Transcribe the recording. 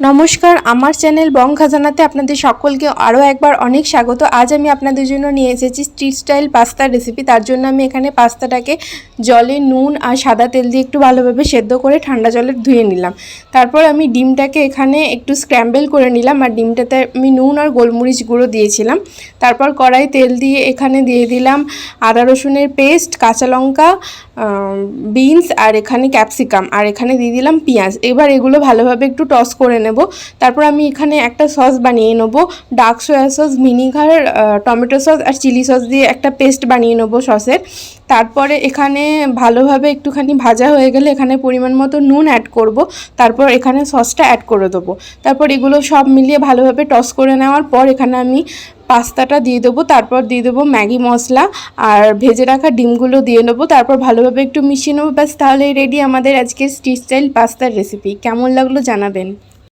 নমস্কার, আমার চ্যানেল বং খাজানাতে আপনাদের সকলকে আরও একবার অনেক স্বাগত। আজ আমি আপনাদের জন্য নিয়ে এসেছি স্ট্রিট স্টাইল পাস্তার রেসিপি। তার জন্য আমি এখানে পাস্তাটাকে জলে নুন আর সাদা তেল দিয়ে একটু ভালোভাবে সেদ্ধ করে ঠান্ডা জলে ধুয়ে নিলাম। তারপর আমি ডিমটাকে এখানে একটু স্ক্র্যাম্বল করে নিলাম, আর ডিমটাতে আমি নুন আর গোলমরিচ গুঁড়ো দিয়েছিলাম। তারপর কড়াই তেল দিয়ে এখানে দিয়ে দিলাম আদা রসুনের পেস্ট, কাঁচা লঙ্কা, বিনস আর এখানে ক্যাপসিকাম, আর এখানে দিয়ে দিলাম পেঁয়াজ। এবার এগুলো ভালোভাবে একটু টস করে নেব। তারপর আমি এখানে একটা সস বানিয়ে নেব, dark soya sauce, vinegar, tomato sauce আর চিলি সস দিয়ে একটা পেস্ট বানিয়ে নেব সসের। তারপরে এখানে ভালোভাবে একটুখানি ভাজা হয়ে গেলে এখানে পরিমাণ মতো নুন অ্যাড করব। তারপর এখানে সসটা অ্যাড করে দেবো। তারপর এগুলো সব মিলিয়ে ভালোভাবে টস করে নেওয়ার পর এখানে আমি পাস্তাটা দিয়ে দেবো। তারপর দিয়ে দেবো ম্যাগি মশলা আর ভেজে রাখা ডিমগুলো দিয়ে নেবো। তারপর ভালোভাবে একটু মিশিয়ে নেবো। ব্যাস, তাহলেই রেডি আমাদের আজকে স্ট্রিট স্টাইল পাস্তার রেসিপি। কেমন লাগলো জানাবেন।